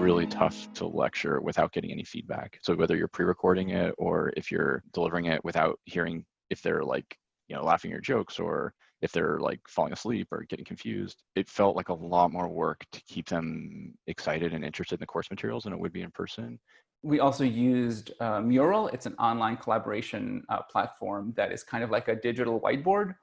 really tough to lecture without getting any feedback. So whether you're pre-recording it or if you're delivering it without hearing if they're like, laughing at your jokes or if they're like falling asleep or getting confused, it felt like a lot more work to keep them excited and interested in the course materials than it would be in person. We also used Mural. It's an online collaboration platform that is kind of like a digital whiteboard.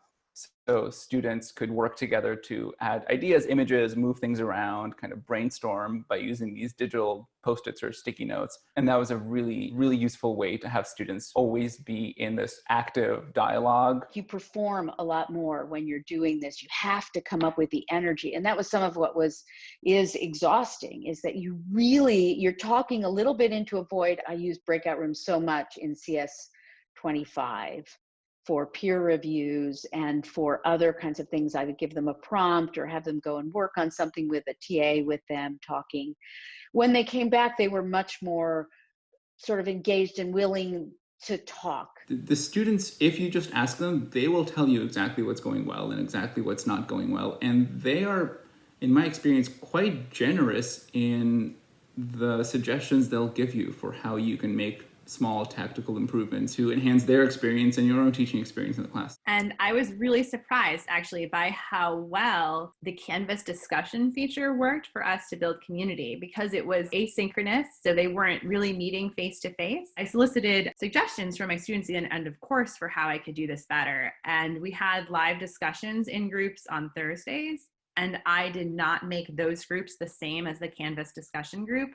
So students could work together to add ideas, images, move things around, kind of brainstorm by using these digital Post-its or sticky notes. And that was a really, really useful way to have students always be in this active dialogue. You perform a lot more when you're doing this. You have to come up with the energy. And that was some of what is exhausting, is that you're talking a little bit into a void. I use breakout rooms so much in CS 25. For peer reviews and for other kinds of things. I would give them a prompt or have them go and work on something with a TA with them talking. When they came back, they were much more sort of engaged and willing to talk. The students, if you just ask them, they will tell you exactly what's going well and exactly what's not going well. And they are, in my experience, quite generous in the suggestions they'll give you for how you can make small tactical improvements to enhance their experience and your own teaching experience in the class. And I was really surprised actually by how well the Canvas discussion feature worked for us to build community, because it was asynchronous, so they weren't really meeting face to face. I solicited suggestions from my students at the end of course for how I could do this better. And we had live discussions in groups on Thursdays. And I did not make those groups the same as the Canvas discussion group,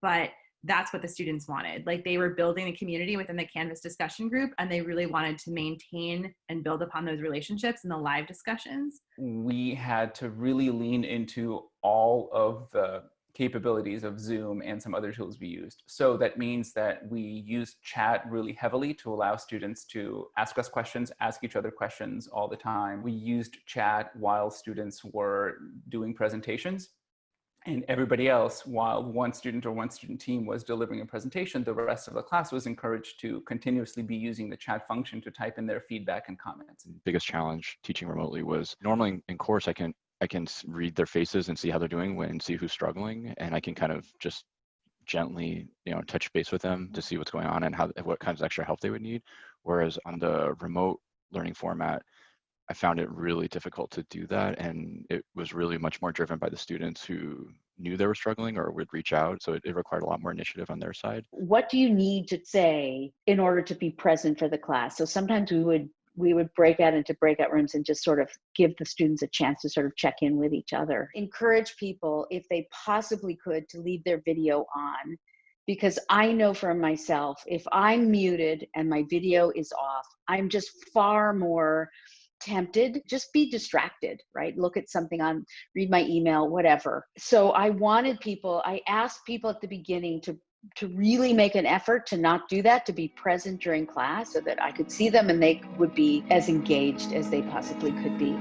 but that's what the students wanted. Like, they were building a community within the Canvas discussion group, and they really wanted to maintain and build upon those relationships in the live discussions. We had to really lean into all of the capabilities of Zoom and some other tools we used. So that means that we used chat really heavily to allow students to ask us questions, ask each other questions all the time. We used chat while students were doing presentations. And everybody else, while one student or one student team was delivering a presentation, the rest of the class was encouraged to continuously be using the chat function to type in their feedback and comments. The biggest challenge teaching remotely was normally in course, I can read their faces and see how they're doing and see who's struggling. And I can kind of just gently, touch base with them to see what's going on and what kinds of extra help they would need. Whereas on the remote learning format, I found it really difficult to do that. And it was really much more driven by the students who knew they were struggling or would reach out. So it required a lot more initiative on their side. What do you need to say in order to be present for the class? So sometimes we would break out into breakout rooms and just sort of give the students a chance to sort of check in with each other. Encourage people, if they possibly could, to leave their video on. Because I know for myself, if I'm muted and my video is off, I'm just far more tempted, just be distracted, right? Look at something read my email, whatever. So I asked people at the beginning to really make an effort to not do that, to be present during class so that I could see them and they would be as engaged as they possibly could be.